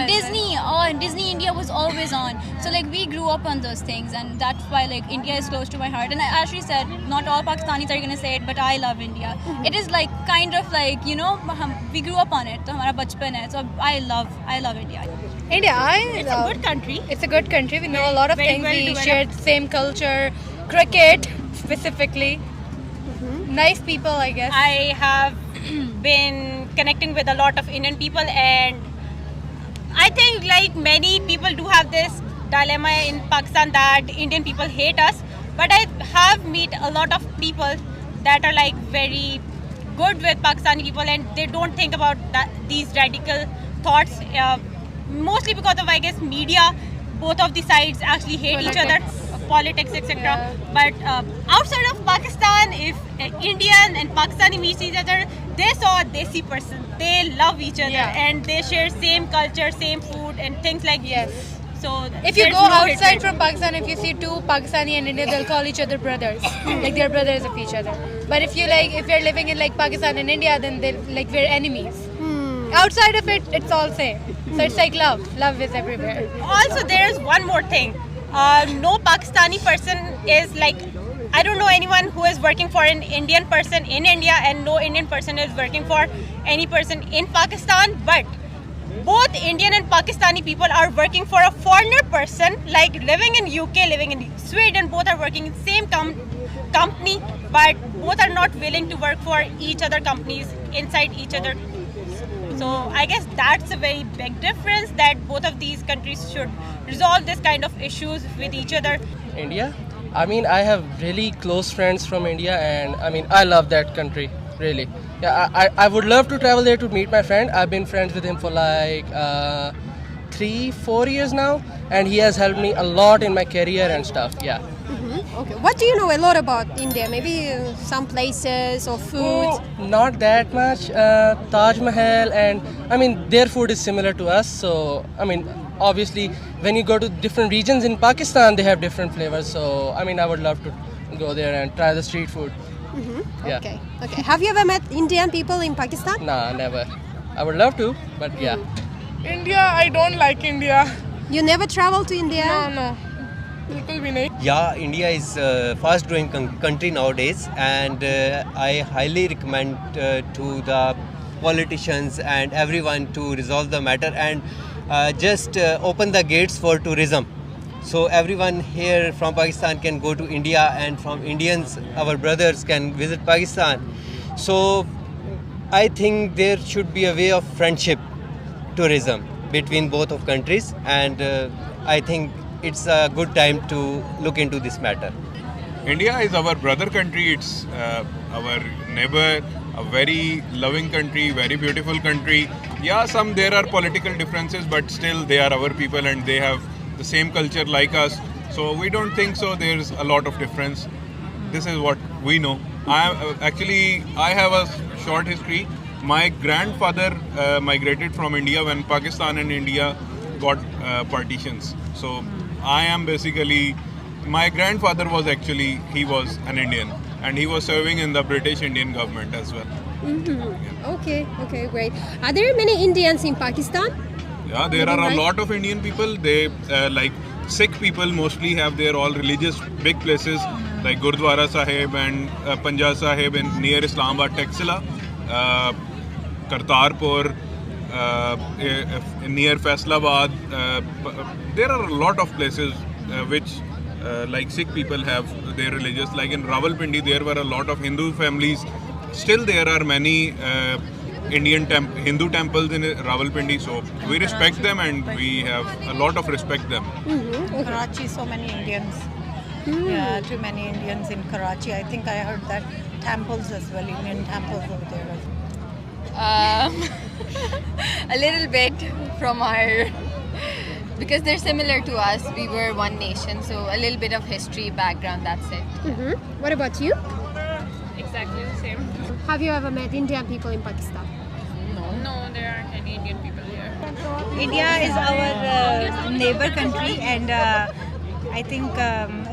Disney India was always on. So like we grew up on those things, and that's why like India is close to my heart. And I actually said not all Pakistanis are gonna say it, but I love India. It is like kind of like we grew up on it. So हमारा बचपन है. So I love India. India, It's a good country. It's a good country. We know a lot of Very things. well We developed. share the same culture, cricket specifically. Nice people, I guess. I have been connecting with a lot of Indian people, and I think like many people do have this dilemma in Pakistan that Indian people hate us, but I have met a lot of people that are like very good with Pakistani people, and they don't think about these radical thoughts, mostly because of I guess media. Both of the sides actually hate each other, politics, etc. Yeah. But outside of Pakistan, if Indian and Pakistani meet each other, they saw a desi person. They love each other, Yeah. and they share same culture, same food, and things like Yes. this. So If you there's go no outside hatred. from Pakistan, if you see two Pakistani and India, they'll call each other brothers, like they're brothers of each other. But if you're living in like Pakistan and India, then they're like we're enemies. Outside of it, it's all same. So it's like love. Love is everywhere. Also, there's one more thing. No Pakistani person is like, I don't know anyone who is working for an Indian person in India, and no Indian person is working for any person in Pakistan. But both Indian and Pakistani people are working for a foreigner person, like living in UK, living in Sweden. Both are working in same company, but both are not willing to work for each other companies inside each other. So I guess that's a very big difference, that both of these countries should resolve this kind of issues with each other. India? I mean, I have really close friends from India, and I mean, I love that country, really. Yeah, I would love to travel there to meet my friend. I've been friends with him for like 3-4 years now, and he has helped me a lot in my career and stuff. Yeah. Okay. What do you know a lot about India? Maybe some places or food? Not that much. Taj Mahal, and I mean, their food is similar to us. So, I mean, obviously, when you go to different regions in Pakistan, they have different flavors. So, I mean, I would love to go there and try the street food. Yeah. Okay. Okay. Have you ever met Indian people in Pakistan? Nah, never. I would love to, but yeah. India, I don't like India. You never traveled to India? No. बिल्कुल भी नहीं. Yeah, India is fast growing country nowadays, and I highly recommend to the politicians and everyone to resolve the matter and just open the gates for tourism. So everyone here from Pakistan can go to India, and from Indians, our brothers, can visit Pakistan. So I think there should be a way of friendship tourism between both of countries, and I think it's a good time to look into this matter. India is our brother country. It's our neighbor, a very loving country, very beautiful country. Yeah, there are political differences, but still they are our people and they have the same culture like us. So we don't think so there's a lot of difference. This is what we know. I have a short history. My grandfather migrated from India when Pakistan and India got partitions. So I am basically, my grandfather was he was an Indian, and he was serving in the British Indian government as well. Okay, great. Are there many Indians in Pakistan? Yeah, there are a lot of Indian people. They like Sikh people mostly have their all religious big places like Gurdwara Sahib and Panja Sahib near Islamabad, Taxila, Kartarpur, near Faisalabad. There are a lot of places which like Sikh people have their religious, like in Rawalpindi there were a lot of Hindu families. Still there are many Hindu temples in Rawalpindi, so we respect them and we have a lot of respect them. Karachi, so many Indians. Yeah, too many Indians in Karachi. I think I heard that temples as well, Indian temples over there as well. A little bit from our, because they're similar to us. We were one nation, so a little bit of history background. That's it. What about you? Exactly the same. Have you ever met Indian people in Pakistan? No, there aren't any Indian people here. India is our neighbor country, and I think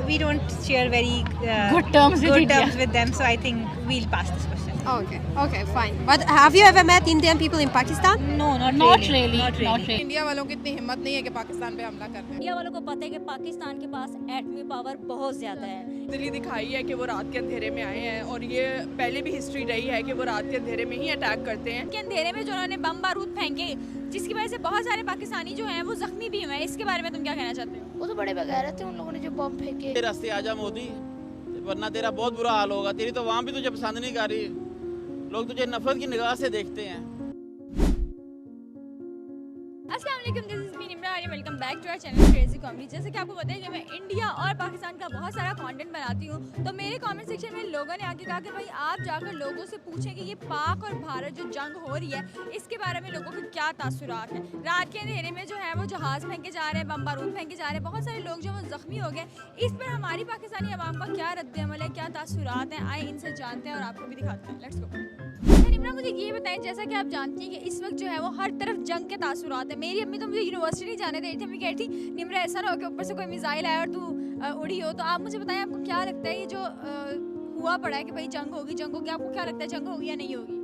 we don't share very Good terms with India. with them, so I think we'll pass this question. Okay, fine. But have you ever met Indian people in Pakistan? No, not really. India वालों की इतनी हिम्मत नहीं है कि पाकिस्तान पे हमला कर दें। इंडिया वालों को पता है कि पाकिस्तान के पास एटमी पावर बहुत ज़्यादा है। दिल्ली दिखाई है कि वो रात के अंधेरे में आए हैं और ये पहले भी हिस्ट्री रही है कि वो रात के अंधेरे में ही अटैक करते हैं। के अंधेरे में जो उन्होंने बम बारूद फेंके, जिसकी वजह से बहुत सारे पाकिस्तानी जो हैं वो जख्मी भी हुए हैं, इसके बारे में तुम क्या कहना चाहते हो? वो तो बड़े बगैरत थे उन लोगों ने जो बम फेंके। रास्ते आजा मोदी, वरना तेरा बहुत बुरा हाल होगा। तेरी तो वहाँ भी तुझे पसंद नहीं कर रही, लोग तुझे नफरत की निगाह से देखते हैं। अस्सलाम वालेकुम, दिस इज़ मी निम्रा आणि welcome back to our channel crazy comedy. जैसे कि आपको पता है कि मैं इंडिया और पाकिस्तान का बहुत सारा कंटेंट बनाती हूँ, तो मेरे कमेंट सेक्शन में लोगों ने आके कहा कि भाई आप जाकर लोगों से पूछें कि ये पाक और भारत जो जंग हो रही है इसके बारे में लोगों के क्या तासुरात हैं। रात के अंधेरे में जो है वो जहाज़ फेंके जा रहे हैं, बम बारूद फेंके जा रहे हैं, बहुत सारे लोग जो वो ज़ख्मी हो गए। इस पर हमारी पाकिस्तानी अवाम का क्या रद्द-ए-अमल है, क्या तासुरात हैं, आए इनसे जानते हैं और आपको भी दिखाते हैं। Let's go. निम्रा, मुझे ये बताएं, जैसा कि आप जानती हैं कि इस वक्त जो है वो हर तरफ जंग के तासुरात है। मेरी अम्मी तो मुझे यूनिवर्सिटी नहीं जाने दे रही थी, अम्मी कह रही थी निम्रा ऐसा ना हो कि ऊपर से कोई मिसाइल आया और तू उड़ी हो। तो आप मुझे बताएं, आपको क्या लगता है ये जो हुआ पड़ा है कि भाई जंग होगी, आपको क्या लगता है जंग होगी या नहीं होगी?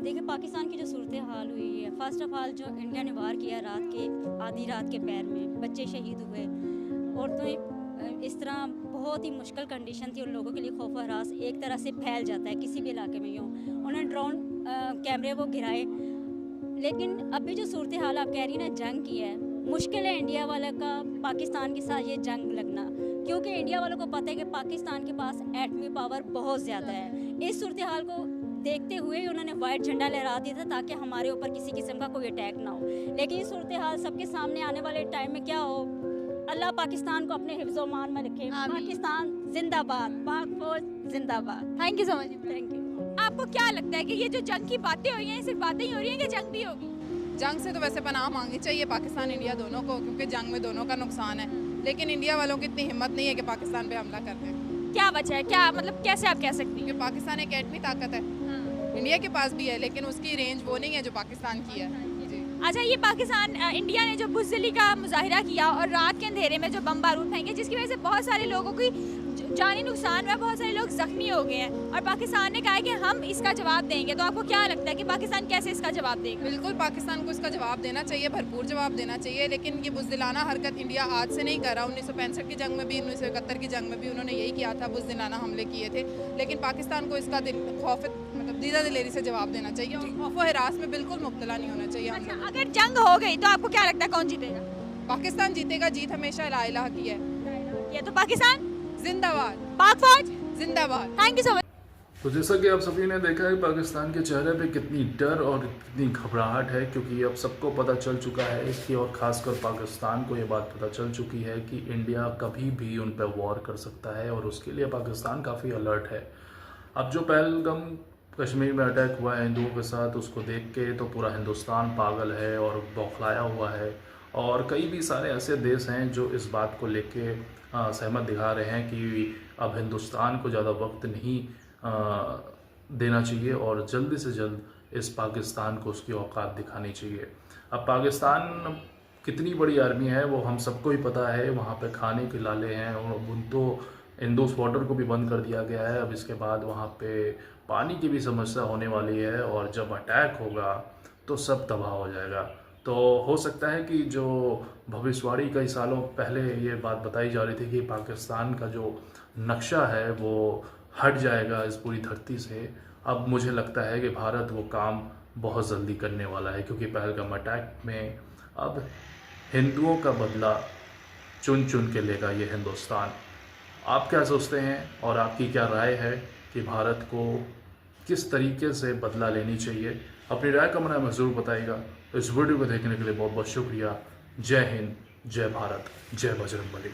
देखिए, पाकिस्तान की जो सूरत हाल हुई है, फर्स्ट ऑफ ऑल जो इंडिया ने वार किया रात के आधी रात के पैर में, बच्चे शहीद हुए, औरतें इस तरह बहुत ही मुश्किल कंडीशन थी उन लोगों के लिए। खौफ हरास एक तरह से फैल जाता है किसी भी इलाके में। यूँ उन्होंने ड्रोन कैमरे वो गिराए, लेकिन अभी जो सूरत हाल आप कह रही ना जंग की है, मुश्किल है इंडिया वाले का पाकिस्तान के साथ ये जंग लगना, क्योंकि इंडिया वालों को पता है कि पाकिस्तान के पास एटमी पावर बहुत ज़्यादा है। इस सूरत हाल को देखते हुए उन्होंने वाइट झंडा लहरा दिया था ताकि हमारे ऊपर किसी किस्म का कोई अटैक ना हो। लेकिन ये सूरत हाल सबके सामने आने वाले टाइम में क्या हो, अल्लाह पाकिस्तान को अपने हिफ्ज़ मान में रखे। पाकिस्तान जिंदाबाद, पाक फौज जिंदाबाद। Thank you so much. Thank you. आपको क्या लगता है कि ये जो जंग की बातें हो रही हैं, सिर्फ बातें ही हो रही हैं कि जंग भी होगी? जंग से तो वैसे पनाह मांगनी चाहिए पाकिस्तान इंडिया दोनों को, क्योंकि जंग में दोनों का नुकसान है। लेकिन इंडिया वालों की इतनी हिम्मत नहीं है कि पाकिस्तान पे हमला कर दें। क्या वजह है, क्या मतलब कैसे आप कह सकती हैं? क्योंकि पाकिस्तान एक एटमी ताकत है, इंडिया के पास भी है, लेकिन उसकी रेंज वो नहीं है जो पाकिस्तान की है। अच्छा, ये पाकिस्तान इंडिया ने जो बुज़दिली का मुजाहिरा किया और रात के अंधेरे में जो बम बारूद फेंके, जिसकी वजह से बहुत सारे लोगों की जानी नुकसान हुआ, बहुत सारे लोग जख्मी हो गए हैं और पाकिस्तान ने कहा है कि हम इसका जवाब देंगे। तो आपको क्या लगता है कि पाकिस्तान कैसे इसका जवाब देगा? बिल्कुल पाकिस्तान को इसका जवाब देना चाहिए, भरपूर जवाब देना चाहिए। लेकिन ये बुज़दिलाना हरकत इंडिया आज से नहीं कर रहा। 1965 की जंग में भी, 1971 की जंग में भी उन्होंने यही किया था, बुज़दिलाना हमले किए थे। लेकिन पाकिस्तान को इसका खौफ मतलब दीदा दिलेरी से जवाब देना चाहिए और खौफ व हिरास में बिल्कुल मुब्तला नहीं होना चाहिए। अच्छा, अगर जंग हो गई तो आपको क्या लगता है कौन जीतेगा? पाकिस्तान जीतेगा। जीत हमेशा ला इलाहा की है। ये तो पाकिस्तान जिंदाबाद, पाक फौज जिंदाबाद। Thank you so much. तो जैसा कि आप सभी ने देखा है, पाकिस्तान के चेहरे पे कितनी डर और कितनी घबराहट है, क्योंकि अब सबको पता चल चुका है इसकी, और ख़ासकर पाकिस्तान को ये बात पता चल चुकी है कि इंडिया कभी भी उन पर वॉर कर सकता है, और उसके लिए पाकिस्तान काफ़ी अलर्ट है। अब जो पहलगाम कश्मीर में अटैक हुआ है हिंदुओं के साथ, उसको देख के तो पूरा हिंदुस्तान पागल है और बौखलाया हुआ है, और कई भी सारे ऐसे देश हैं जो इस बात को लेके सहमत दिखा रहे हैं कि अब हिंदुस्तान को ज़्यादा वक्त नहीं देना चाहिए और जल्दी से जल्द इस पाकिस्तान को उसकी औकात दिखानी चाहिए। अब पाकिस्तान कितनी बड़ी आर्मी है वो हम सबको ही पता है। वहाँ पे खाने के लाले हैं और उन तो इंडस वाटर को भी बंद कर दिया गया है। अब इसके बाद वहाँ पे पानी की भी समस्या होने वाली है, और जब अटैक होगा तो सब तबाह हो जाएगा। तो हो सकता है कि जो भविष्यवाणी कई सालों पहले ये बात बताई जा रही थी कि पाकिस्तान का जो नक्शा है वो हट जाएगा इस पूरी धरती से, अब मुझे लगता है कि भारत वो काम बहुत जल्दी करने वाला है, क्योंकि पहलगाम अटैक में अब हिंदुओं का बदला चुन चुन के लेगा ये हिंदुस्तान। आप क्या सोचते हैं और आपकी क्या राय है कि भारत को किस तरीके से बदला लेनी चाहिए? अपनी राय का मना में ज़रूर बताइएगा। इस वीडियो को देखने के लिए बहुत बहुत शुक्रिया। जय हिंद, जय भारत, जय बजरंगबली।